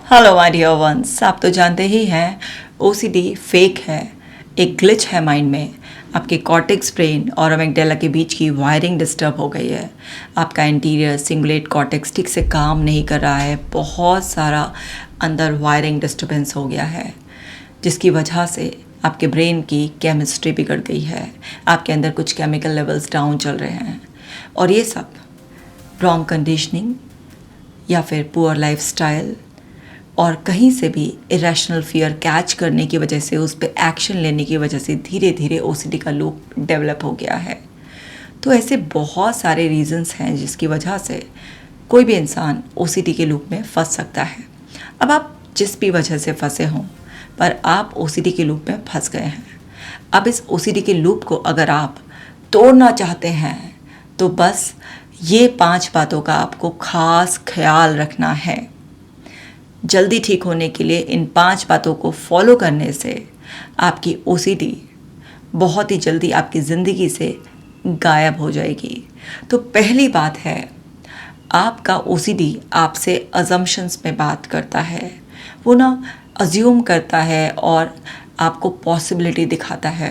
Hello my dear ones, आप तो जानते ही हैं ओसीडी फेक है, एक ग्लिच है माइंड में। आपके कॉर्टेक्स ब्रेन और अमिगडाला के बीच की वायरिंग डिस्टर्ब हो गई है। आपका इंटीरियर सिंगुलेट कॉर्टेक्स ठीक से काम नहीं कर रहा है। बहुत सारा अंदर वायरिंग डिस्टर्बेंस हो गया है, जिसकी वजह से आपके ब्रेन की केमिस्ट्री बिगड़ गई है। आपके अंदर कुछ केमिकल लेवल्स डाउन चल रहे हैं, और ये सब रॉन्ग कंडीशनिंग या फिर पुअर लाइफस्टाइल और कहीं से भी इरेशनल फियर कैच करने की वजह से, उस पर एक्शन लेने की वजह से धीरे धीरे ओसीडी का लूप डेवलप हो गया है। तो ऐसे बहुत सारे रीजंस हैं जिसकी वजह से कोई भी इंसान ओसीडी के लूप में फंस सकता है। अब आप जिस भी वजह से फंसे हों, पर आप ओसीडी के लूप में फंस गए हैं। अब इस ओसीडी के लूप को अगर आप तोड़ना चाहते हैं तो बस ये 5 बातों का आपको खास ख्याल रखना है। जल्दी ठीक होने के लिए इन 5 बातों को फॉलो करने से आपकी ओसीडी बहुत ही जल्दी आपकी ज़िंदगी से गायब हो जाएगी। तो पहली बात है, आपका ओसीडी आपसे अजम्पशंस में बात करता है। वो ना अज्यूम करता है और आपको पॉसिबिलिटी दिखाता है।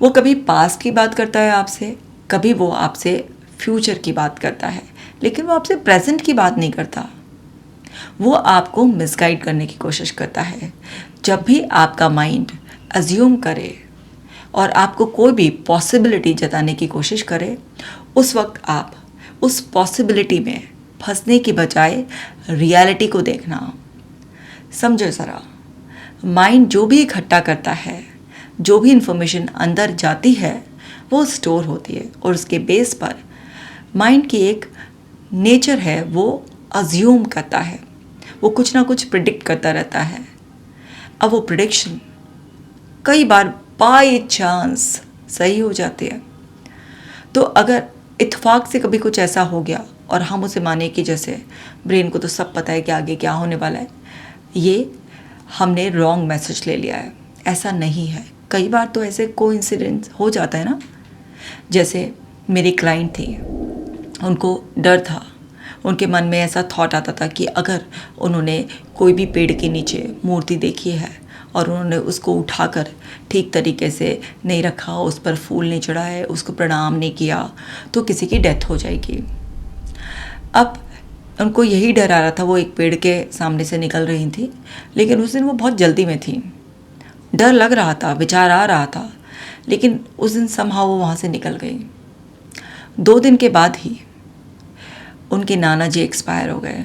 वो कभी पास्ट की बात करता है आपसे, कभी वो आपसे फ्यूचर की बात करता है, लेकिन वो आपसे प्रेजेंट की बात नहीं करता। वो आपको मिसगाइड करने की कोशिश करता है। जब भी आपका माइंड अज्यूम करे और आपको कोई भी पॉसिबिलिटी जताने की कोशिश करे, उस वक्त आप उस पॉसिबिलिटी में फंसने की बजाय रियलिटी को देखना। समझो ज़रा, माइंड जो भी इकट्ठा करता है, जो भी इंफॉर्मेशन अंदर जाती है, वो स्टोर होती है, और उसके बेस पर माइंड की एक नेचर है, वो अज्यूम करता है। वो कुछ ना कुछ प्रिडिक्ट करता रहता है। अब वो प्रिडिक्शन कई बार बाय चांस सही हो जाती है। तो अगर इत्तेफाक से कभी कुछ ऐसा हो गया और हम उसे माने कि जैसे ब्रेन को तो सब पता है कि आगे क्या होने वाला है, ये हमने रॉन्ग मैसेज ले लिया है। ऐसा नहीं है। कई बार तो ऐसे कोइंसिडेंस हो जाता है ना। जैसे मेरी क्लाइंट थी, उनको डर था, उनके मन में ऐसा थॉट आता था कि अगर उन्होंने कोई भी पेड़ के नीचे मूर्ति देखी है और उन्होंने उसको उठाकर ठीक तरीके से नहीं रखा, उस पर फूल नहीं चढ़ाए, उसको प्रणाम नहीं किया, तो किसी की डेथ हो जाएगी। अब उनको यही डर आ रहा था। वो एक पेड़ के सामने से निकल रही थी, लेकिन उस दिन वो बहुत जल्दी में थी। डर लग रहा था, विचार आ रहा था, लेकिन उस दिन समहाउ वो वहाँ से निकल गई। 2 दिन के बाद ही उनके नाना जी एक्सपायर हो गए।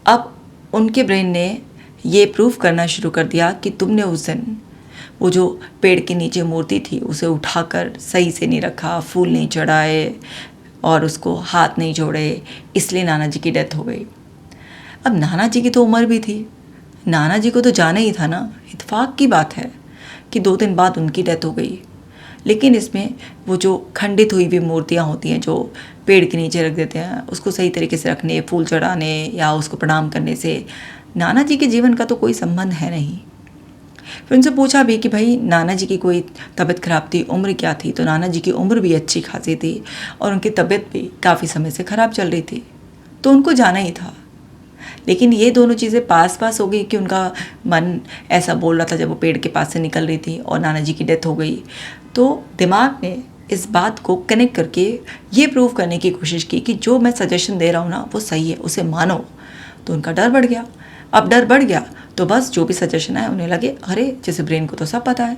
अब उनके ब्रेन ने ये प्रूव करना शुरू कर दिया कि तुमने उस दिन वो जो पेड़ के नीचे मूर्ति थी उसे उठाकर सही से नहीं रखा, फूल नहीं चढ़ाए और उसको हाथ नहीं जोड़े, इसलिए नाना जी की डेथ हो गई। अब नाना जी की तो उम्र भी थी, नाना जी को तो जाना ही था ना। इत्तेफाक की बात है कि 2 दिन बाद उनकी डेथ हो गई। लेकिन इसमें वो जो खंडित हुई हुई मूर्तियाँ होती हैं जो पेड़ के नीचे रख देते हैं, उसको सही तरीके से रखने, फूल चढ़ाने या उसको प्रणाम करने से नाना जी के जीवन का तो कोई संबंध है नहीं। फिर उनसे पूछा भी कि भाई नाना जी की कोई तबीयत ख़राब थी, उम्र क्या थी? तो नाना जी की उम्र भी अच्छी खासी थी और उनकी तबीयत भी काफ़ी समय से ख़राब चल रही थी, तो उनको जाना ही था। लेकिन ये दोनों चीज़ें पास पास हो गई कि उनका मन ऐसा बोल रहा था जब वो पेड़ के पास से निकल रही थी और नाना जी की डेथ हो गई। तो दिमाग ने इस बात को कनेक्ट करके ये प्रूव करने की कोशिश की कि जो मैं सजेशन दे रहा हूँ ना वो सही है, उसे मानो। तो उनका डर बढ़ गया। अब डर बढ़ गया तो बस जो भी सजेशन आए उन्हें लगे अरे जैसे ब्रेन को तो सब पता है।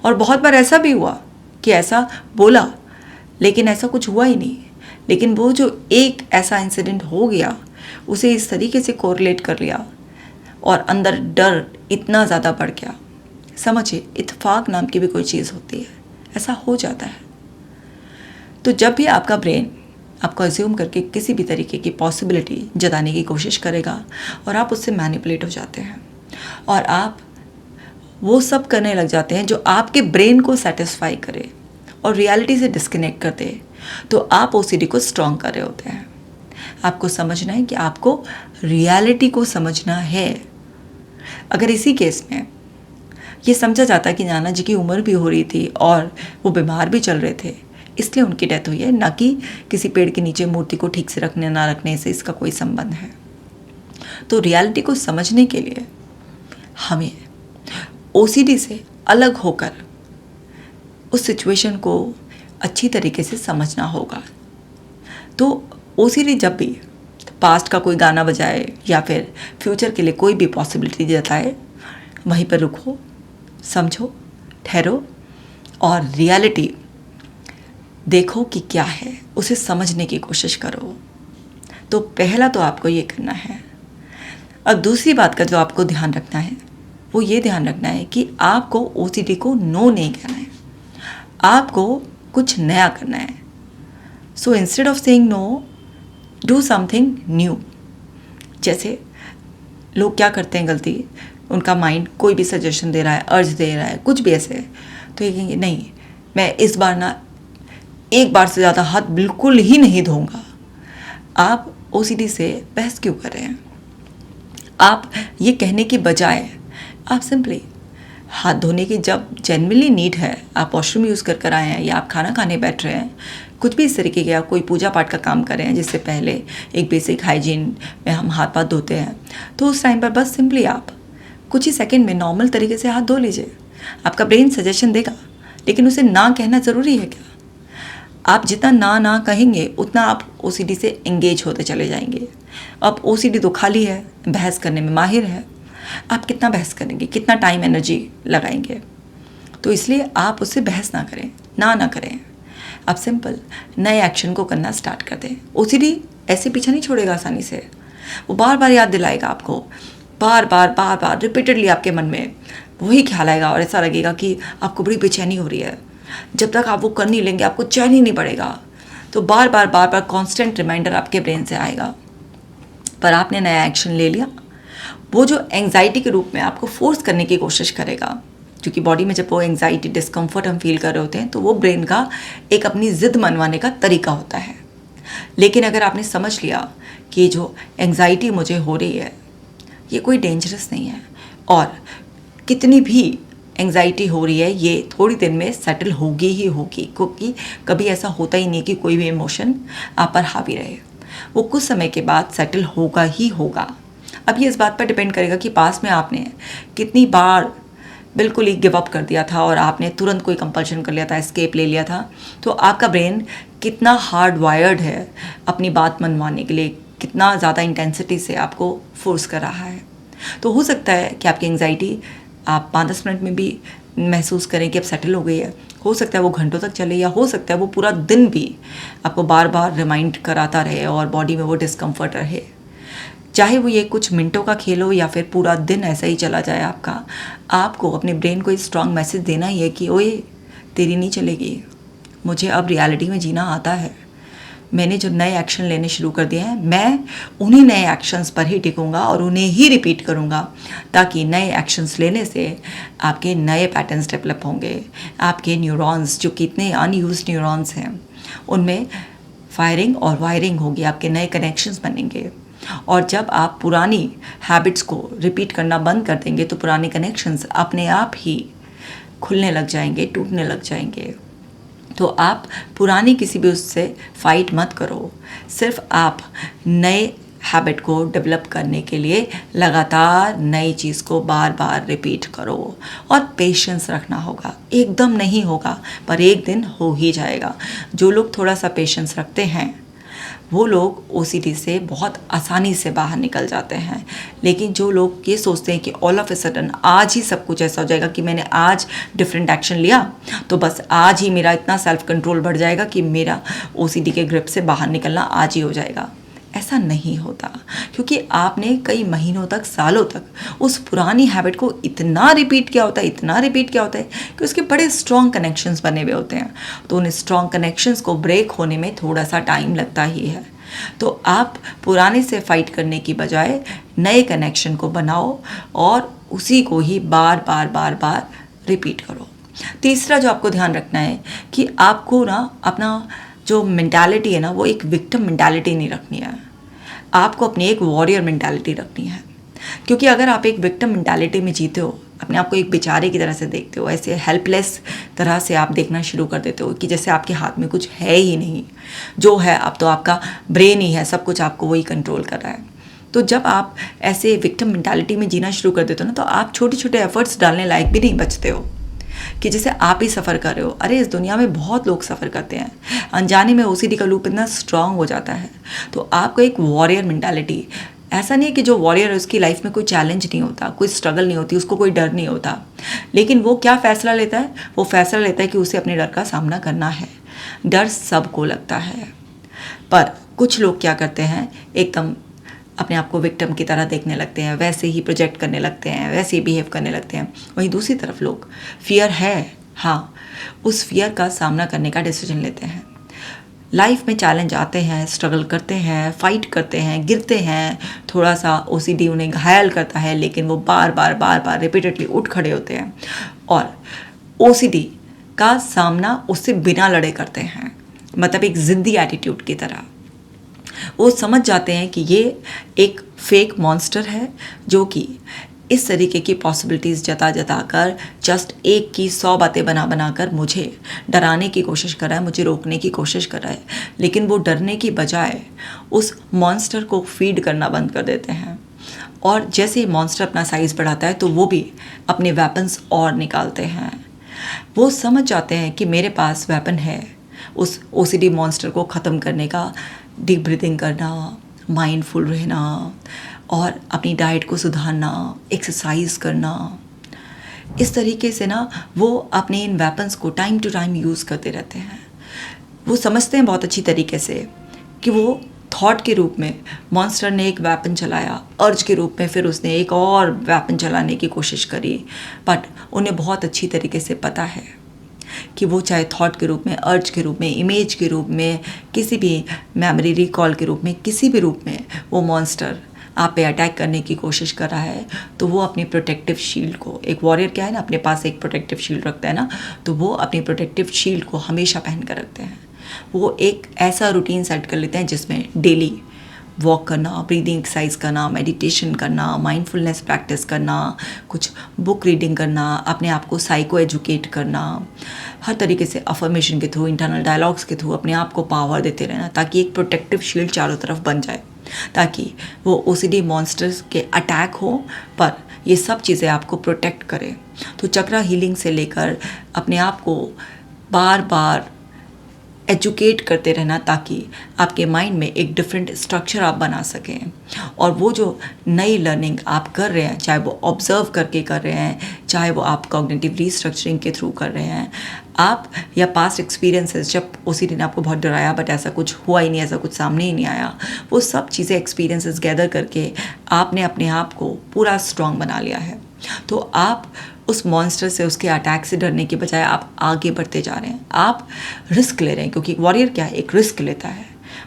और बहुत बार ऐसा भी हुआ कि ऐसा बोला लेकिन ऐसा कुछ हुआ ही नहीं। लेकिन वो जो एक ऐसा इंसिडेंट हो गया, उसे इस तरीके से कोरिलेट कर लिया और अंदर डर इतना ज़्यादा बढ़ गया। समझिए, इत्तेफाक नाम की भी कोई चीज़ होती है, ऐसा हो जाता है। तो जब भी आपका ब्रेन आपको अज्यूम करके किसी भी तरीके की पॉसिबिलिटी जताने की कोशिश करेगा और आप उससे मैनिपुलेट हो जाते हैं और आप वो सब करने लग जाते हैं जो आपके ब्रेन को सेटिस्फाई करे और रियलिटी से डिस्कनेक्ट कर दे, तो आप ओसीडी को स्ट्रॉन्ग कर रहे होते हैं। आपको समझना है कि आपको रियलिटी को समझना है। अगर इसी केस में ये समझा जाता कि नाना जी की उम्र भी हो रही थी और वो बीमार भी चल रहे थे, इसलिए उनकी डेथ हुई है, ना कि किसी पेड़ के नीचे मूर्ति को ठीक से रखने ना रखने से इसका कोई संबंध है, तो रियलिटी को समझने के लिए हमें ओसीडी से अलग होकर उस सिचुएशन को अच्छी तरीके से समझना होगा। तो ओसीडी जब भी पास्ट का कोई गाना बजाए या फिर फ्यूचर के लिए कोई भी पॉसिबिलिटी जताए, वहीं पर रुको, समझो, ठहरो और रियलिटी देखो कि क्या है, उसे समझने की कोशिश करो। तो पहला तो आपको ये करना है। अब दूसरी बात का जो आपको ध्यान रखना है वो ये ध्यान रखना है कि आपको ओसीडी को नो नहीं कहना है, आपको कुछ नया करना है। So instead of saying no, do something new. जैसे लोग क्या करते हैं गलती, उनका माइंड कोई भी सजेशन दे रहा है, अर्ज दे रहा है, कुछ भी ऐसे, तो ये कहेंगे नहीं मैं इस बार ना एक बार से ज़्यादा हाथ बिल्कुल ही नहीं धोऊंगा। आप ओसीडी से बहस क्यों कर रहे हैं? आप ये कहने के बजाय आप सिंपली हाथ धोने की जब जेन्युइनली नीड है, आप वॉशरूम यूज़ कर आए हैं या आप खाना खाने बैठ रहे हैं, कुछ भी इस तरीके के, आप कोई पूजा पाठ का काम कर रहे हैं जिससे पहले एक बेसिक हाइजीन में हम हाथ पाथ धोते हैं, तो उस टाइम पर बस सिंपली आप कुछ ही सेकंड में नॉर्मल तरीके से हाथ धो लीजिए। आपका ब्रेन सजेशन देगा, लेकिन उसे ना कहना ज़रूरी है क्या? आप जितना ना कहेंगे उतना आप ओसीडी से एंगेज होते चले जाएंगे। अब ओसीडी तो खाली है, बहस करने में माहिर है, आप कितना बहस करेंगे, कितना टाइम एनर्जी लगाएंगे? तो इसलिए आप उससे बहस ना करें, ना करें। आप सिंपल नए एक्शन को करना स्टार्ट कर दें। ओसीडी ऐसे पीछा नहीं छोड़ेगा आसानी से, वो बार बार याद दिलाएगा आपको, बार बार रिपीटेडली आपके मन में वही ख्याल आएगा और ऐसा लगेगा कि आपको बड़ी बेचैनी हो रही है। जब तक आप वो कर नहीं लेंगे आपको चैन ही नहीं पड़ेगा। तो बार बार कांस्टेंट रिमाइंडर आपके ब्रेन से आएगा। पर आपने नया एक्शन ले लिया, वो जो एंग्जाइटी के रूप में आपको फोर्स करने की कोशिश करेगा, क्योंकि बॉडी में जब वो एंग्जाइटी डिस्कम्फर्ट हम फील कर रहे होते हैं तो वो ब्रेन का एक अपनी ज़िद मनवाने का तरीका होता है। लेकिन अगर आपने समझ लिया कि जो एंग्जाइटी मुझे हो रही है ये कोई डेंजरस नहीं है, और कितनी भी एंग्जाइटी हो रही है ये थोड़ी देर में सेटल होगी ही होगी, क्योंकि कभी ऐसा होता ही नहीं कि कोई भी इमोशन आप पर हावी रहे, वो कुछ समय के बाद सेटल होगा ही होगा। अब ये इस बात पर डिपेंड करेगा कि पास में आपने कितनी बार बिल्कुल ही गिव अप कर दिया था और आपने तुरंत कोई कंपल्शन कर लिया था, एस्केप ले लिया था। तो आपका ब्रेन कितना हार्ड वायर्ड है अपनी बात मनवाने के लिए, कितना ज़्यादा इंटेंसिटी से आपको फोर्स कर रहा है। तो हो सकता है कि आपकी एंग्जाइटी आप 5-10 मिनट में भी महसूस करें कि अब सेटल हो गई है, हो सकता है वो घंटों तक चले, या हो सकता है वो पूरा दिन भी आपको बार बार रिमाइंड कराता रहे और बॉडी में वो डिस्कम्फर्ट रहे। चाहे वो ये कुछ मिनटों का खेल हो या फिर पूरा दिन ऐसा ही चला जाए आपका, आपको अपने ब्रेन को एक स्ट्रॉन्ग मैसेज देना ही है कि ओए तेरी नहीं चलेगी, मुझे अब रियलिटी में जीना आता है। मैंने जो नए एक्शन लेने शुरू कर दिए हैं, मैं उन्हीं नए एक्शंस पर ही टिकूंगा और उन्हें ही रिपीट करूंगा, ताकि नए एक्शंस लेने से आपके नए पैटर्न्स डेवलप होंगे। आपके न्यूरॉन्स जो कितने अनयूज्ड न्यूरॉन्स हैं उनमें फायरिंग और वायरिंग होगी, आपके नए कनेक्शंस बनेंगे। और जब आप पुरानी हैबिट्स को रिपीट करना बंद कर देंगे तो पुराने कनेक्शंस अपने आप ही खुलने लग जाएंगे, टूटने लग जाएंगे। तो आप पुरानी किसी भी उससे फाइट मत करो, सिर्फ आप नए हैबिट को डेवलप करने के लिए लगातार नई चीज़ को बार बार रिपीट करो और पेशेंस रखना होगा। एकदम नहीं होगा पर एक दिन हो ही जाएगा। जो लोग थोड़ा सा पेशेंस रखते हैं वो लोग ओसीडी से बहुत आसानी से बाहर निकल जाते हैं। लेकिन जो लोग ये सोचते हैं कि ऑल ऑफ ए सडन आज ही सब कुछ ऐसा हो जाएगा कि मैंने आज डिफरेंट एक्शन लिया तो बस आज ही मेरा इतना सेल्फ कंट्रोल बढ़ जाएगा कि मेरा ओसीडी के ग्रिप से बाहर निकलना आज ही हो जाएगा, ऐसा नहीं होता। क्योंकि आपने कई महीनों तक, सालों तक उस पुरानी हैबिट को इतना रिपीट किया होता है कि उसके बड़े स्ट्रॉन्ग कनेक्शंस बने हुए होते हैं। तो उन स्ट्रॉन्ग कनेक्शंस को ब्रेक होने में थोड़ा सा टाइम लगता ही है। तो आप पुराने से फाइट करने की बजाय नए कनेक्शन को बनाओ और उसी को ही बार बार रिपीट करो। तीसरा जो आपको ध्यान रखना है कि आपको ना अपना जो मेंटालिटी है ना वो एक विक्टिम मेंटालिटी नहीं रखनी है, आपको अपनी एक वॉरियर मेंटालिटी रखनी है। क्योंकि अगर आप एक विक्टिम मेंटालिटी में जीते हो, अपने आप को एक बेचारे की तरह से देखते हो, ऐसे हेल्पलेस तरह से आप देखना शुरू कर देते हो कि जैसे आपके हाथ में कुछ है ही नहीं, जो है अब तो आपका ब्रेन ही है, सब कुछ आपको वही कंट्रोल कर रहा है। तो जब आप ऐसे विक्टिम मेंटालिटी में जीना शुरू कर देते हो ना, तो आप छोटे छोटे एफर्ट्स डालने लायक भी नहीं बचते हो कि जैसे आप ही सफ़र कर रहे हो। अरे इस दुनिया में बहुत लोग सफ़र करते हैं, अनजाने में ओसीडी का लूप इतना स्ट्रांग हो जाता है। तो आपको एक वॉरियर मेंटालिटी, ऐसा नहीं है कि जो वॉरियर है उसकी लाइफ में कोई चैलेंज नहीं होता, कोई स्ट्रगल नहीं होती, उसको कोई डर नहीं होता, लेकिन वो क्या फ़ैसला लेता है, वो फ़ैसला लेता है कि उसे अपने डर का सामना करना है। डर सबको लगता है, पर कुछ लोग क्या करते हैं, एकदम अपने आप को विक्टिम की तरह देखने लगते हैं, वैसे ही प्रोजेक्ट करने लगते हैं, वैसे ही बिहेव करने लगते हैं। वहीं दूसरी तरफ लोग, फियर है, हाँ, उस फियर का सामना करने का डिसीजन लेते हैं। लाइफ में चैलेंज आते हैं, स्ट्रगल करते हैं, फाइट करते हैं, गिरते हैं, थोड़ा सा ओसीडी उन्हें घायल करता है, लेकिन वो बार बार रिपीटेडली उठ खड़े होते हैं और ओसीडी का सामना उससे बिना लड़े करते हैं, मतलब एक ज़िद्दी एटीट्यूड की तरह। वो समझ जाते हैं कि ये एक फेक मॉन्स्टर है जो कि इस तरीके की पॉसिबिलिटीज़ जता कर जस्ट एक की 100 बातें बना कर मुझे डराने की कोशिश कर रहा है, मुझे रोकने की कोशिश कर रहा है। लेकिन वो डरने की बजाय उस मॉन्स्टर को फीड करना बंद कर देते हैं, और जैसे ही मॉन्स्टर अपना साइज़ बढ़ाता है तो वो भी अपने वेपन्स और निकालते हैं। वो समझ जाते हैं कि मेरे पास वेपन है उस ओसीडी मॉन्स्टर को ख़त्म करने का। डीप ब्रीथिंग करना, माइंडफुल रहना और अपनी डाइट को सुधारना, एक्सरसाइज करना, इस तरीके से ना वो अपने इन वेपन्स को टाइम टू टाइम यूज़ करते रहते हैं। वो समझते हैं बहुत अच्छी तरीके से कि वो थॉट के रूप में मॉन्स्टर ने एक वेपन चलाया, अर्ज के रूप में फिर उसने एक और वेपन चलाने की कोशिश करी, बट उन्हें बहुत अच्छी तरीके से पता है कि वो चाहे थॉट के रूप में, अर्ज के रूप में, इमेज के रूप में, किसी भी मेमोरी रिकॉल के रूप में, किसी भी रूप में वो मॉन्स्टर आप पे अटैक करने की कोशिश कर रहा है, तो वो अपनी प्रोटेक्टिव शील्ड को, एक वॉरियर क्या है ना, अपने पास एक प्रोटेक्टिव शील्ड रखता है ना, तो वो अपनी प्रोटेक्टिव शील्ड को हमेशा पहन कर रखते हैं। वो एक ऐसा रूटीन सेट कर लेते हैं जिसमें डेली वॉक करना, ब्रीदिंग एक्सरसाइज करना, मेडिटेशन करना, माइंडफुलनेस प्रैक्टिस करना, कुछ बुक रीडिंग करना, अपने आप को साइको एजुकेट करना, हर तरीके से अफर्मेशन के थ्रू, इंटरनल डायलॉग्स के थ्रू अपने आप को पावर देते रहना, ताकि एक प्रोटेक्टिव शील्ड चारों तरफ बन जाए, ताकि वो ओसीडी मॉन्स्टर्स के अटैक हो पर ये सब चीज़ें आपको प्रोटेक्ट करें। तो चक्रा हीलिंग से लेकर अपने आप को बार बार एजुकेट करते रहना, ताकि आपके माइंड में एक डिफरेंट स्ट्रक्चर आप बना सकें। और वो जो नई लर्निंग आप कर रहे हैं, चाहे वो ऑब्जर्व करके कर रहे हैं, चाहे वो आप कॉग्निटिव रीस्ट्रक्चरिंग के थ्रू कर रहे हैं, आप या पास्ट एक्सपीरियंसेस जब ओसीडी ने आपको बहुत डराया बट ऐसा कुछ हुआ ही नहीं, ऐसा कुछ सामने ही नहीं आया, वो सब चीज़ें एक्सपीरियंसेस गैदर करके आपने अपने आप को पूरा स्ट्रॉन्ग बना लिया है। तो आप उस मॉन्स्टर से, उसके अटैक से डरने के बजाय आप आगे बढ़ते जा रहे हैं, आप रिस्क ले रहे हैं, क्योंकि वॉरियर क्या है, एक रिस्क लेता है।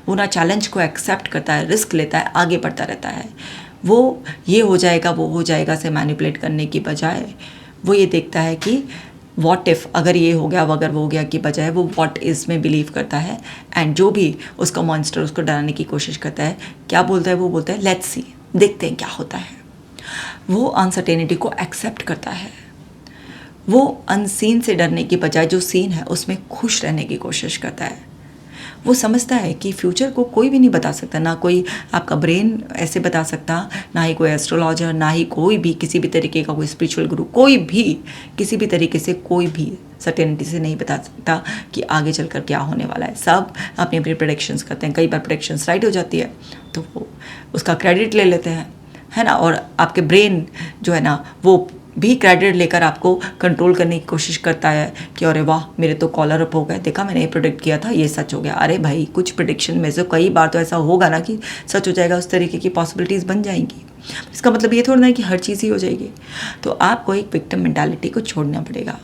वो ना चैलेंज को एक्सेप्ट करता है, रिस्क लेता है, आगे बढ़ता रहता है। वो ये हो जाएगा, वो हो जाएगा से मैनिपुलेट करने की बजाय वो ये देखता है कि व्हाट इफ़, अगर ये हो गया, अगर वो हो गया की बजाय वो व्हाट इज़ में बिलीव करता है। एंड जो भी उसका मॉन्स्टर उसको डराने की कोशिश करता है, क्या बोलता है, वो बोलता है लेट्स सी, देखते हैं क्या होता है। वो अनसर्टेनिटी को एक्सेप्ट करता है। वो अनसीन से डरने की बजाय जो सीन है उसमें खुश रहने की कोशिश करता है। वो समझता है कि फ्यूचर को कोई भी नहीं बता सकता, ना कोई आपका ब्रेन ऐसे बता सकता, ना ही कोई एस्ट्रोलॉजर, ना ही कोई भी किसी भी तरीके का कोई स्पिरिचुअल गुरु, कोई भी किसी भी तरीके से कोई भी सर्टेनिटी से नहीं बता सकता कि आगे चलकर क्या होने वाला है। सब अपनी अपनी प्रेडिक्शंस करते हैं। कई बार प्रेडिक्शंस राइट हो जाती है तो वो उसका क्रेडिट ले लेते हैं, है ना, और आपके ब्रेन जो है ना वो भी क्रेडिट लेकर आपको कंट्रोल करने की कोशिश करता है कि अरे वाह मेरे तो कॉलर अप हो गए, देखा मैंने ये प्रेडिक्ट किया था, ये सच हो गया। अरे भाई, कुछ प्रेडिक्शन में से कई बार तो ऐसा होगा ना कि सच हो जाएगा, उस तरीके की पॉसिबिलिटीज़ बन जाएंगी। इसका मतलब ये थोड़ा ना है कि हर चीज़ ही हो जाएगी। तो आपको एक विक्टिम मेंटालिटी को छोड़ना पड़ेगा,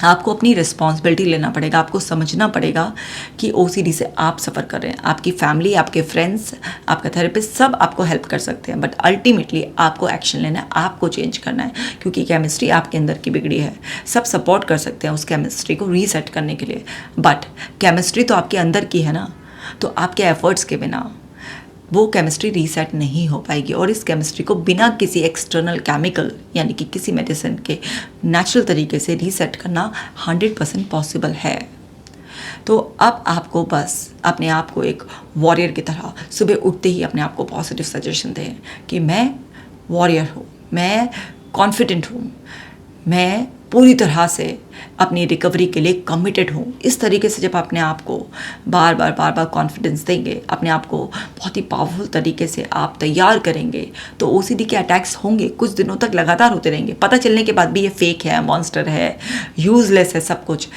आपको अपनी रिस्पॉन्सिबिलिटी लेना पड़ेगा, आपको समझना पड़ेगा कि ओसीडी से आप सफ़र कर रहे हैं। आपकी फैमिली, आपके फ्रेंड्स, आपका थेरेपिस्ट सब आपको हेल्प कर सकते हैं, बट अल्टीमेटली आपको एक्शन लेना है, आपको चेंज करना है, क्योंकि केमिस्ट्री आपके अंदर की बिगड़ी है। सब सपोर्ट कर सकते हैं उस केमिस्ट्री को रीसेट करने के लिए, बट केमिस्ट्री तो आपके अंदर की है ना, तो आपके एफर्ट्स के बिना वो केमिस्ट्री रीसेट नहीं हो पाएगी। और इस केमिस्ट्री को बिना किसी एक्सटर्नल केमिकल यानी कि किसी मेडिसिन के नेचुरल तरीके से रीसेट करना 100% पॉसिबल है। तो अब आपको बस अपने आप को एक वॉरियर की तरह सुबह उठते ही अपने आप को पॉजिटिव सजेशन दें कि मैं वॉरियर हूँ, मैं कॉन्फिडेंट हूँ, मैं पूरी तरह से अपनी रिकवरी के लिए कमिटेड हूँ। इस तरीके से जब अपने आप को बार बार कॉन्फिडेंस देंगे, अपने आप को बहुत ही पावरफुल तरीके से आप तैयार करेंगे, तो ओसीडी के अटैक्स होंगे, कुछ दिनों तक लगातार होते रहेंगे। पता चलने के बाद भी ये फेक है, मॉन्स्टर है, यूजलेस है सब कुछ,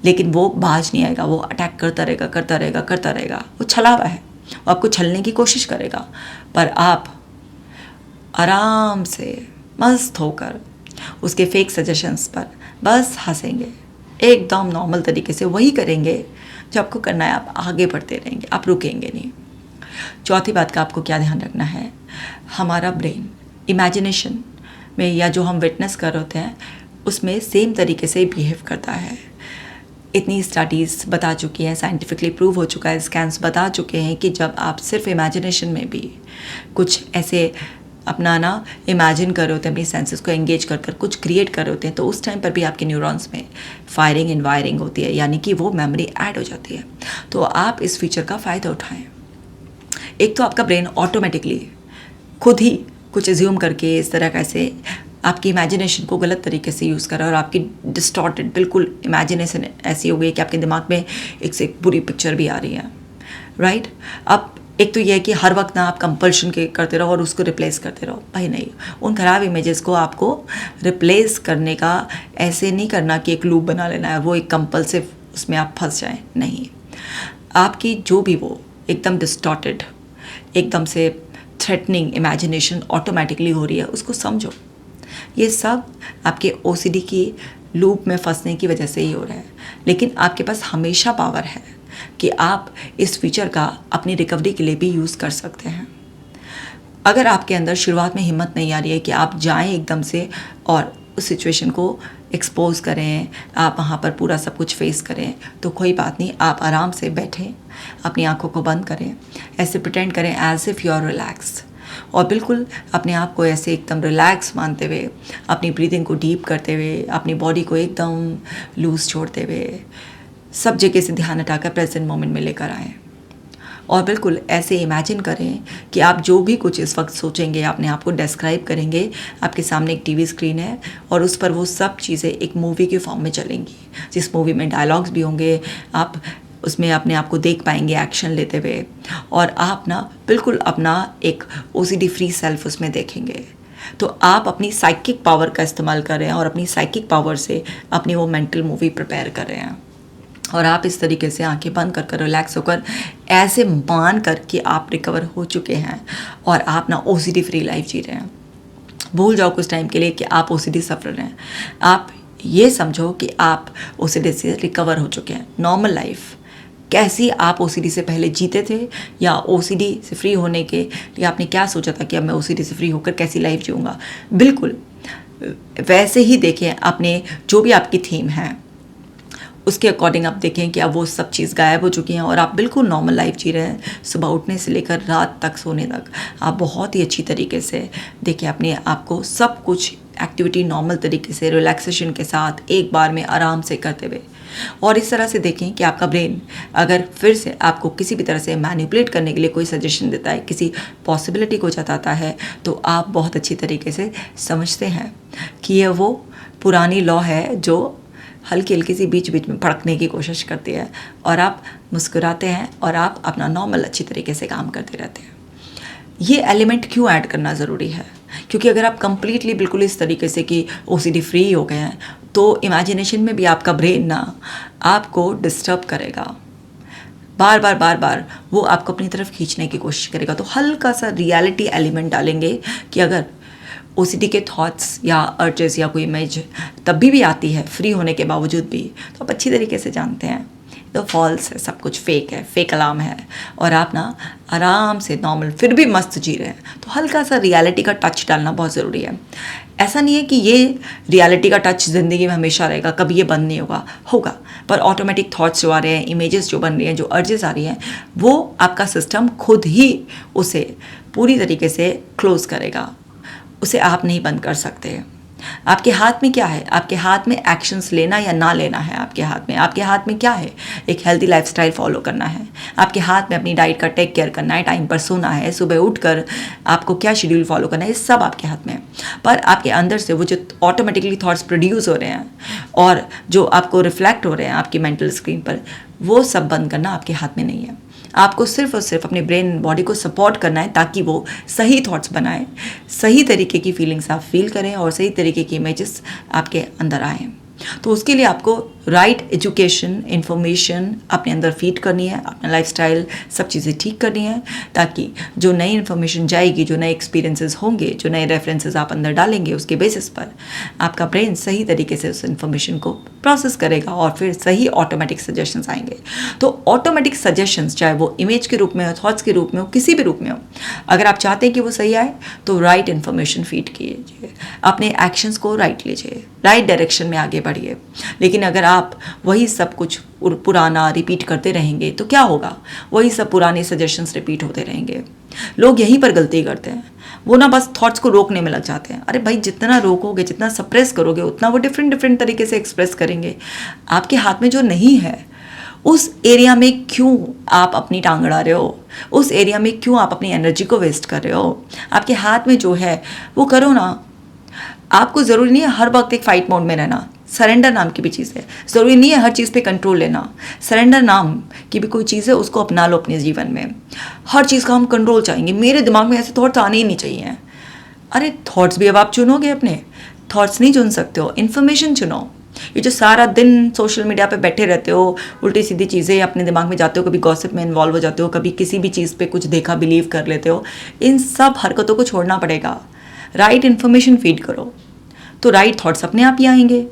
लेकिन वो बाज नहीं आएगा, वो अटैक करता रहेगा। वो छला हुआ है, वो आपको छलने की कोशिश करेगा, पर आप आराम से मस्त होकर उसके फेक सजेशंस पर बस हंसेंगे, एकदम नॉर्मल तरीके से वही करेंगे जो आपको करना है। आप आगे बढ़ते रहेंगे, आप रुकेंगे नहीं। चौथी बात का आपको क्या ध्यान रखना है, हमारा ब्रेन इमेजिनेशन में या जो हम विटनेस कर होते हैं उसमें सेम तरीके से बिहेव करता है। इतनी स्टडीज़ बता चुकी हैं, साइंटिफिकली प्रूव हो चुका है, स्कैन्स बता चुके हैं कि जब आप सिर्फ इमेजिनेशन में भी कुछ ऐसे अपना ना इमेजिन कर रहे होते हैं, अपनी सेंसेस को एंगेज कर कुछ क्रिएट कर रहे होते हैं, तो उस टाइम पर भी आपके न्यूरॉन्स में फायरिंग एंड वायरिंग होती है, यानी कि वो मेमोरी ऐड हो जाती है। तो आप इस फीचर का फ़ायदा उठाएं। एक तो आपका ब्रेन ऑटोमेटिकली खुद ही कुछ एज्यूम करके इस तरह कैसे आपकी इमेजिनेशन को गलत तरीके से यूज़ कर रहा है और आपकी डिस्टॉर्टेड बिल्कुल इमेजिनेशन ऐसी हो गई कि आपके दिमाग में एक से एक बुरी पिक्चर भी आ रही है, राइट। अब एक तो यह है कि हर वक्त ना आप कंपल्शन के करते रहो और उसको रिप्लेस करते रहो, भाई नहीं। उन खराब इमेजेस को आपको रिप्लेस करने का ऐसे नहीं करना कि एक लूप बना लेना है, वो एक कंपल्सिव उसमें आप फंस जाएं, नहीं। आपकी जो भी वो एकदम डिस्टॉर्टेड, एकदम से थ्रेटनिंग इमेजिनेशन ऑटोमेटिकली हो रही है, उसको समझो। ये सब आपके ओसीडी की लूप में फंसने की वजह से ही हो रहा है, लेकिन आपके पास हमेशा पावर है कि आप इस फीचर का अपनी रिकवरी के लिए भी यूज़ कर सकते हैं। अगर आपके अंदर शुरुआत में हिम्मत नहीं आ रही है कि आप जाएं एकदम से और उस सिचुएशन को एक्सपोज करें, आप वहाँ पर पूरा सब कुछ फेस करें, तो कोई बात नहीं, आप आराम से बैठें, अपनी आंखों को बंद करें, ऐसे प्रिटेंड करें as if you are relaxed, और बिल्कुल अपने आप को ऐसे एकदम रिलैक्स मानते हुए, अपनी ब्रीदिंग को डीप करते हुए, अपनी बॉडी को एकदम लूज छोड़ते हुए सब जगह से ध्यान हटाकर प्रेजेंट मोमेंट में लेकर आएँ। और बिल्कुल ऐसे इमेजिन करें कि आप जो भी कुछ इस वक्त सोचेंगे, अपने आप को डिस्क्राइब करेंगे, आपके सामने एक टीवी स्क्रीन है और उस पर वो सब चीज़ें एक मूवी के फॉर्म में चलेंगी, जिस मूवी में डायलॉग्स भी होंगे, आप उसमें अपने आप को देख पाएंगे एक्शन लेते हुए, और आप ना बिल्कुल अपना एक ओसीडी फ्री सेल्फ उसमें देखेंगे। तो आप अपनी साइकिक पावर का इस्तेमाल कर रहे हैं और अपनी साइकिक पावर से अपनी वो मेंटल मूवी प्रिपेयर कर रहे हैं, और आप इस तरीके से आंखें बंद कर रिलैक्स होकर ऐसे मान कर कि आप रिकवर हो चुके हैं और आप ना ओसीडी फ्री लाइफ जी रहे हैं। भूल जाओ कुछ टाइम के लिए कि आप ओसीडी सफ़र हैं। आप ये समझो कि आप ओसीडी से रिकवर हो चुके हैं। नॉर्मल लाइफ कैसी आप ओसीडी से पहले जीते थे, या ओसीडी से फ्री होने के लिए आपने क्या सोचा था कि अब मैं ओसीडी से फ्री होकर कैसी लाइफ जीऊँगा, बिल्कुल वैसे ही देखें। अपने जो भी आपकी थीम है उसके अकॉर्डिंग आप देखें कि अब वो सब चीज़ गायब हो चुकी हैं और आप बिल्कुल नॉर्मल लाइफ जी रहे हैं। सुबह उठने से लेकर रात तक सोने तक आप बहुत ही अच्छी तरीके से देखें अपने आप को, सब कुछ एक्टिविटी नॉर्मल तरीके से रिलैक्सेशन के साथ एक बार में आराम से करते हुए, और इस तरह से देखें कि आपका ब्रेन अगर फिर से आपको किसी भी तरह से मैनिपुलेट करने के लिए कोई सजेशन देता है, किसी पॉसिबिलिटी को जताता है, तो आप बहुत अच्छी तरीके से समझते हैं कि ये वो पुरानी लॉ है जो हल्की हल्की सी बीच बीच में भड़कने की कोशिश करती है, और आप मुस्कुराते हैं और आप अपना नॉर्मल अच्छी तरीके से काम करते रहते हैं। ये एलिमेंट क्यों ऐड करना ज़रूरी है, क्योंकि अगर आप कंप्लीटली बिल्कुल इस तरीके से कि ओसीडी फ्री हो गए हैं, तो इमेजिनेशन में भी आपका ब्रेन ना आपको डिस्टर्ब करेगा, बार बार वो आपको अपनी तरफ खींचने की कोशिश करेगा। तो हल्का सा रियलिटी एलिमेंट डालेंगे कि अगर ओसीडी के थॉट्स या अर्जेस या कोई इमेज तब भी आती है फ्री होने के बावजूद भी, तो आप अच्छी तरीके से जानते हैं तो फॉल्स है, सब कुछ फेक है, फेक अलार्म है, और आप ना आराम से नॉर्मल फिर भी मस्त जी रहे हैं। तो हल्का सा रियलिटी का टच डालना बहुत ज़रूरी है। ऐसा नहीं है कि ये रियलिटी का टच ज़िंदगी में हमेशा रहेगा, कभी ये बंद नहीं होगा, पर ऑटोमेटिक थॉट्स जो आ रहे हैं, इमेजेस जो बन रही हैं, जो अर्जेस आ रही हैं, वो आपका सिस्टम खुद ही उसे पूरी तरीके से क्लोज़ करेगा, उसे आप नहीं बंद कर सकते। आपके हाथ में क्या है? आपके हाथ में एक्शंस लेना या ना लेना है। आपके हाथ में क्या है? एक हेल्दी लाइफस्टाइल फॉलो करना है। आपके हाथ में अपनी डाइट का टेक केयर करना है, टाइम पर सोना है, सुबह उठकर आपको क्या शेड्यूल फॉलो करना है, ये सब आपके हाथ में है। पर आपके अंदर से वो जो ऑटोमेटिकली थॉट्स प्रोड्यूस हो रहे हैं और जो आपको रिफ्लेक्ट हो रहे हैं आपकी मेंटल स्क्रीन पर, वो सब बंद करना आपके हाथ में नहीं है। आपको सिर्फ और सिर्फ अपने ब्रेन बॉडी को सपोर्ट करना है ताकि वो सही थॉट्स बनाए, सही तरीके की फीलिंग्स आप फील करें और सही तरीके की इमेजेस आपके अंदर आएँ। तो उसके लिए आपको राइट एजुकेशन, इन्फॉर्मेशन अपने अंदर फीड करनी है, अपना लाइफस्टाइल सब चीज़ें ठीक करनी है, ताकि जो नई इन्फॉर्मेशन जाएगी, जो नए एक्सपीरियंसेस होंगे, जो नए रेफरेंसेस आप अंदर डालेंगे, उसके बेसिस पर आपका ब्रेन सही तरीके से उस इन्फॉर्मेशन को प्रोसेस करेगा और फिर सही ऑटोमेटिक सजेशंस आएंगे। तो ऑटोमेटिक सजेशंस, चाहे वो इमेज के रूप में हो, थॉट्स के रूप में हो, किसी भी रूप में हो, अगर आप चाहते हैं कि वो सही आए तो राइट इन्फॉर्मेशन फीड कीजिए, अपने एक्शंस को राइट लीजिए, राइट डायरेक्शन में आगे बढ़िए। लेकिन अगर आप वही सब कुछ पुराना रिपीट करते रहेंगे तो क्या होगा? वही सब पुराने सजेशंस रिपीट होते रहेंगे। लोग यहीं पर गलती करते हैं, वो ना बस थॉट्स को रोकने में लग जाते हैं। अरे भाई, जितना रोकोगे, जितना सप्रेस करोगे, उतना वो डिफरेंट तरीके से एक्सप्रेस करेंगे। आपके हाथ में जो नहीं है उस एरिया में क्यों आप अपनी टांग अड़ा रहे हो? उस एरिया में क्यों आप अपनी एनर्जी को वेस्ट कर रहे हो? आपके हाथ में जो है वो करो ना। आपको ज़रूरी नहीं है हर वक्त एक फाइट मोड में रहना। सरेंडर नाम की भी चीज़ है। ज़रूरी नहीं है हर चीज़ पे कंट्रोल लेना। सरेंडर नाम की भी कोई चीज़ है, उसको अपना लो अपने जीवन में। हर चीज़ का हम कंट्रोल चाहेंगे, मेरे दिमाग में ऐसे थॉट्स आने ही नहीं चाहिए। अरे थॉट्स भी अब आप चुनोगे, अपने थॉट्स नहीं चुन सकते हो, इन्फॉर्मेशन चुनो। ये जो सारा दिन सोशल मीडिया पे बैठे रहते हो, उल्टी सीधी चीज़ें अपने दिमाग में जाते हो, कभी गॉसिप में इन्वॉल्व हो जाते हो, कभी किसी भी चीज़ पे कुछ देखा बिलीव कर लेते हो, इन सब हरकतों को छोड़ना पड़ेगा। राइट इन्फॉर्मेशन फीड करो तो राइट थॉट्स अपने आप ही आएंगे।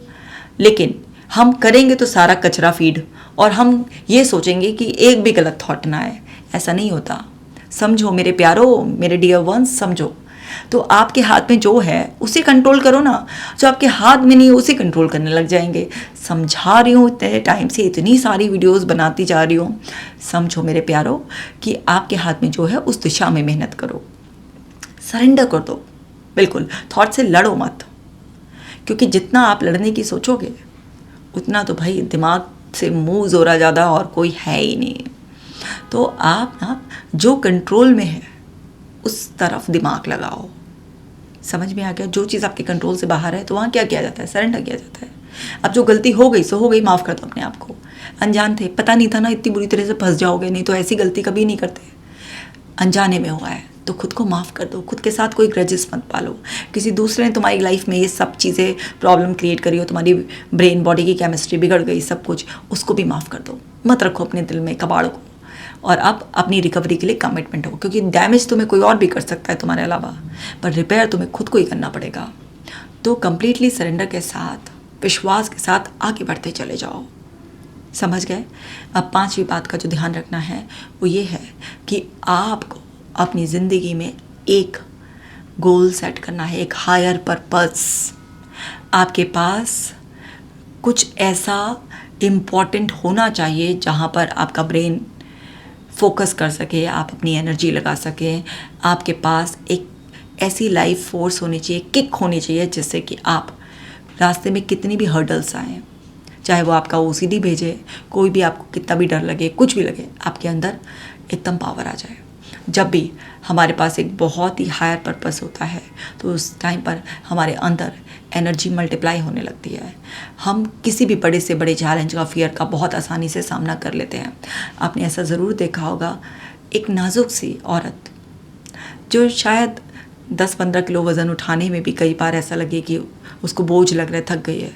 लेकिन हम करेंगे तो सारा कचरा फीड, और हम ये सोचेंगे कि एक भी गलत थॉट ना आए। ऐसा नहीं होता। समझो मेरे प्यारो, मेरे डियर वंस, समझो। तो आपके हाथ में जो है उसे कंट्रोल करो ना। जो आपके हाथ में नहीं है उसे कंट्रोल करने लग जाएंगे। समझा रही हूँ, इतने टाइम से इतनी सारी वीडियोस बनाती जा रही हूँ। समझो मेरे प्यारो कि आपके हाथ में जो है उस दिशा में मेहनत करो, सरेंडर कर दो। बिल्कुल थॉट से लड़ो मत, क्योंकि जितना आप लड़ने की सोचोगे उतना तो भाई दिमाग से मुंह जोरा ज़्यादा और कोई है ही नहीं। तो आप ना जो कंट्रोल में है उस तरफ दिमाग लगाओ। समझ में आ गया? जो चीज़ आपके कंट्रोल से बाहर है तो वहाँ क्या किया जाता है? सरेंडर किया जाता है। अब जो गलती हो गई सो हो गई, माफ़ कर दो अपने आप को। अनजान थे, पता नहीं था ना, इतनी बुरी तरह से फंस जाओगे, नहीं तो ऐसी गलती कभी नहीं करते। अनजाने में हुआ है तो खुद को माफ़ कर दो। खुद के साथ कोई ग्रजेस मत पालो। किसी दूसरे ने तुम्हारी लाइफ में ये सब चीज़ें प्रॉब्लम क्रिएट करी हो, तुम्हारी ब्रेन बॉडी की केमिस्ट्री बिगड़ गई, सब कुछ, उसको भी माफ़ कर दो। मत रखो अपने दिल में कबाड़ को। और अब अपनी रिकवरी के लिए कमिटमेंट हो, क्योंकि डैमेज तुम्हें कोई और भी कर सकता है तुम्हारे अलावा, पर रिपेयर तुम्हें खुद को ही करना पड़ेगा। तो कंप्लीटली सरेंडर के साथ, विश्वास के साथ आगे बढ़ते चले जाओ। समझ गए? अब पांचवी बात का जो ध्यान रखना है वो ये है कि आपको अपनी ज़िंदगी में एक गोल सेट करना है, एक हायर पर्पस। आपके पास कुछ ऐसा इम्पॉर्टेंट होना चाहिए जहाँ पर आपका ब्रेन फोकस कर सके, आप अपनी एनर्जी लगा सकें। आपके पास एक ऐसी लाइफ फोर्स होनी चाहिए, किक होनी चाहिए, जिससे कि आप रास्ते में कितनी भी हर्डल्स आएँ, चाहे वो आपका OCD भेजे, कोई भी आपको कितना भी डर लगे, कुछ भी लगे, आपके अंदर एकदम पावर आ जाए। जब भी हमारे पास एक बहुत ही हायर पर्पस होता है तो उस टाइम पर हमारे अंदर एनर्जी मल्टीप्लाई होने लगती है। हम किसी भी बड़े से बड़े चैलेंज का, फियर का बहुत आसानी से सामना कर लेते हैं। आपने ऐसा ज़रूर देखा होगा, एक नाजुक सी औरत जो शायद 10-15 किलो वज़न उठाने में भी कई बार ऐसा लगे कि उसको बोझ लग रहा है, थक गई है,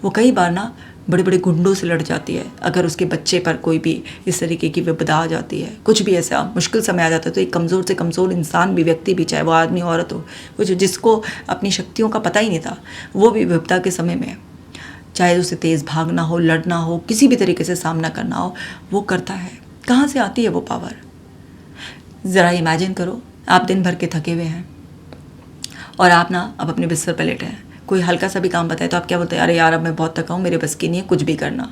वो कई बार ना बड़े बड़े गुंडों से लड़ जाती है। अगर उसके बच्चे पर कोई भी इस तरीके की विपदा आ जाती है, कुछ भी ऐसा मुश्किल समय आ जाता है, तो एक कमज़ोर से कमज़ोर इंसान भी, व्यक्ति भी, चाहे वो आदमी औरत हो, वो जिसको अपनी शक्तियों का पता ही नहीं था, वो भी विपदा के समय में, चाहे उसे तेज़ भागना हो, लड़ना हो, किसी भी तरीके से सामना करना हो, वो करता है। कहाँ से आती है वो पावर? ज़रा इमेजिन करो, आप दिन भर के थके हुए हैं और आप ना अब अपने बिस्तर पर लेटे हैं। कोई हल्का सा भी काम बताए तो आप क्या बोलते हैं? अरे यार, अब मैं बहुत थका हूँ, मेरे बस की नहीं है कुछ भी करना।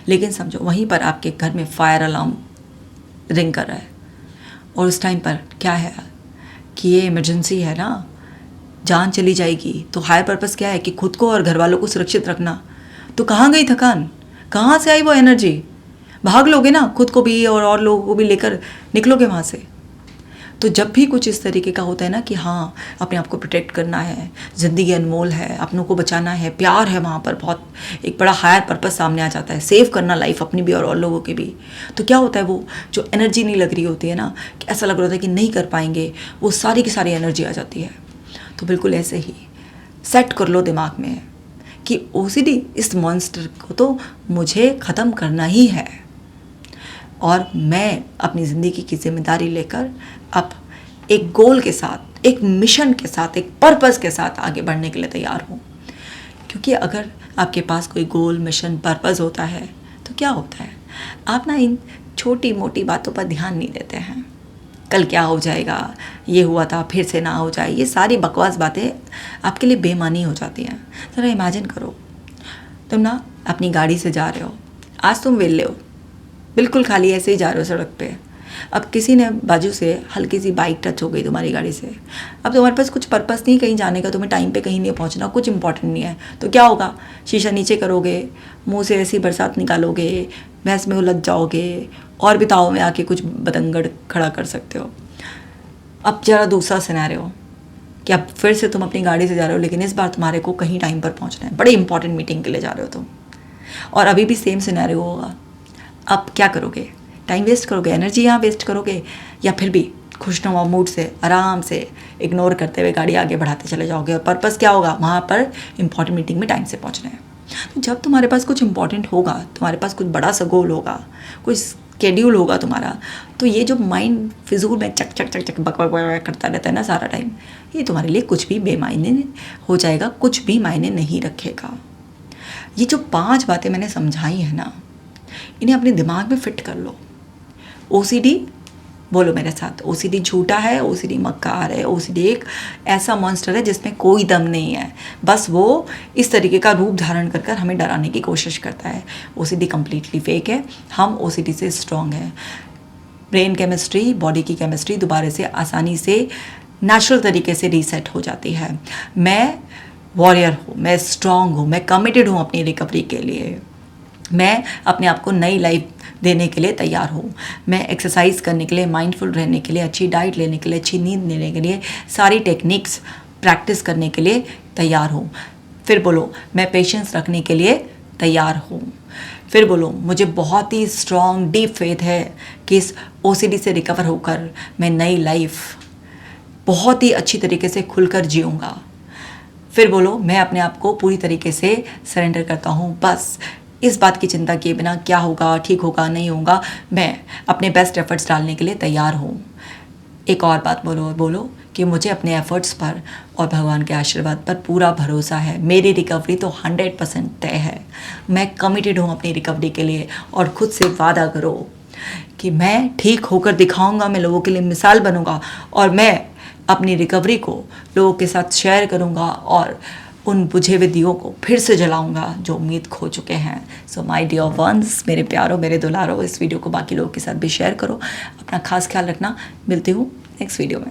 लेकिन समझो वहीं पर आपके घर में फायर अलार्म रिंग कर रहा है, और उस टाइम पर क्या है कि ये इमरजेंसी है ना, जान चली जाएगी तो हायर पर्पस क्या है कि खुद को और घर वालों को सुरक्षित रखना। तो कहाँ गई थकान, कहाँ से आई वो एनर्जी? भाग लोगे ना, खुद को भी और लोगों को भी लेकर निकलोगे वहाँ से। तो जब भी कुछ इस तरीके का होता है ना कि हाँ अपने आप को प्रोटेक्ट करना है, ज़िंदगी अनमोल है, अपनों को बचाना है, प्यार है, वहाँ पर बहुत एक बड़ा हायर पर्पस सामने आ जाता है, सेव करना लाइफ अपनी भी और लोगों की भी। तो क्या होता है, वो जो एनर्जी नहीं लग रही होती है ना, कि ऐसा लग रहा होता है कि नहीं कर पाएंगे, वो सारी की सारी एनर्जी आ जाती है। तो बिल्कुल ऐसे ही सेट कर लो दिमाग में कि OCD इस मॉन्स्टर को तो मुझे ख़त्म करना ही है, और मैं अपनी ज़िंदगी की जिम्मेदारी लेकर अब एक गोल के साथ, एक मिशन के साथ, एक पर्पस के साथ आगे बढ़ने के लिए तैयार हूँ। क्योंकि अगर आपके पास कोई गोल, मिशन, पर्पस होता है तो क्या होता है, आप ना इन छोटी मोटी बातों पर ध्यान नहीं देते हैं। कल क्या हो जाएगा, ये हुआ था फिर से ना हो जाए, ये सारी बकवास बातें आपके लिए बेमानी हो जाती हैं। ज़रा इमेजिन करो, तुम ना अपनी गाड़ी से जा रहे हो, आज तुम वेले हो, बिल्कुल खाली ऐसे ही जा रहे हो सड़क पे। अब किसी ने बाजू से हल्की सी बाइक टच हो गई तुम्हारी गाड़ी से। अब तुम्हारे पास कुछ पर्पस नहीं कहीं जाने का, तुम्हें टाइम पे कहीं नहीं पहुंचना, कुछ इंपॉर्टेंट नहीं है, तो क्या होगा, शीशा नीचे करोगे, मुंह से ऐसी बरसात निकालोगे, भैंस में उलझ जाओगे, और भी ताव में आके कुछ बतंगड़ खड़ा कर सकते हो। अब जरा दूसरा सिनेरियो कि अब फिर से तुम अपनी गाड़ी से जा रहे हो, लेकिन इस बार तुम्हारे को कहीं टाइम पर पहुँचना है, बड़े इंपॉर्टेंट मीटिंग के लिए जा रहे हो तुम, और अभी भी सेम सिनेरियो होगा। अब क्या करोगे, टाइम वेस्ट करोगे, एनर्जी यहाँ वेस्ट करोगे, या फिर भी खुशनुमा मूड से आराम से इग्नोर करते हुए गाड़ी आगे बढ़ाते चले जाओगे, और पर्पस क्या होगा, वहाँ पर इंपॉर्टेंट मीटिंग में टाइम से पहुँचना है। तो जब तुम्हारे पास कुछ इंपॉर्टेंट होगा, तुम्हारे पास कुछ बड़ा सा गोल होगा, कुछ स्केड्यूल होगा तुम्हारा, तो ये जो माइंड फिजूल में चक चक चक चक बक बक बक करता रहता है ना सारा टाइम, ये तुम्हारे लिए कुछ भी बेमायने हो जाएगा, कुछ भी मायने नहीं रखेगा। ये जो 5 बातें मैंने समझाई है ना, इन्हें अपने दिमाग में फिट कर लो। OCD, बोलो मेरे साथ, OCD झूठा है, OCD मक्कार है, OCD एक ऐसा मॉन्स्टर है जिसमें कोई दम नहीं है, बस वो इस तरीके का रूप धारण कर कर हमें डराने की कोशिश करता है। OCD कम्प्लीटली फेक है, हम OCD से स्ट्रॉन्ग हैं। ब्रेन केमिस्ट्री, बॉडी की केमिस्ट्री दोबारा से आसानी से नेचुरल तरीके से रीसेट हो जाती है। मैं वॉरियर हूँ, मैं स्ट्रॉन्ग हूँ, मैं कमिटेड हूँ अपनी रिकवरी के लिए, मैं अपने आप को नई लाइफ देने के लिए तैयार हूँ, मैं एक्सरसाइज करने के लिए, माइंडफुल रहने के लिए, अच्छी डाइट लेने के लिए, अच्छी नींद लेने के लिए, सारी टेक्निक्स प्रैक्टिस करने के लिए तैयार हूँ। फिर बोलो, मैं पेशेंस रखने के लिए तैयार हूँ। फिर बोलो, मुझे बहुत ही स्ट्रॉन्ग डीप फेथ है कि इस OCD से रिकवर होकर मैं नई लाइफ बहुत ही अच्छी तरीके से खुलकर जीऊँगा। फिर बोलो, मैं अपने आप को पूरी तरीके से सरेंडर करता हूँ, बस इस बात की चिंता किए बिना क्या होगा, ठीक होगा, नहीं होगा, मैं अपने बेस्ट एफर्ट्स डालने के लिए तैयार हूँ। एक और बात बोलो कि मुझे अपने एफर्ट्स पर और भगवान के आशीर्वाद पर पूरा भरोसा है, मेरी रिकवरी तो 100% तय है, मैं कमिटेड हूँ अपनी रिकवरी के लिए। और खुद से वादा करो कि मैं ठीक होकर दिखाऊंगा, मैं लोगों के लिए मिसाल बनूंगा, और मैं अपनी रिकवरी को लोगों के साथ शेयर करूंगा, और उन बुझे हुए दियों को फिर से जलाऊंगा जो उम्मीद खो चुके हैं। सो माय डियर वंस, मेरे प्यारो, मेरे दुलारो, इस वीडियो को बाकी लोगों के साथ भी शेयर करो। अपना खास ख्याल रखना। मिलती हूँ नेक्स्ट वीडियो में।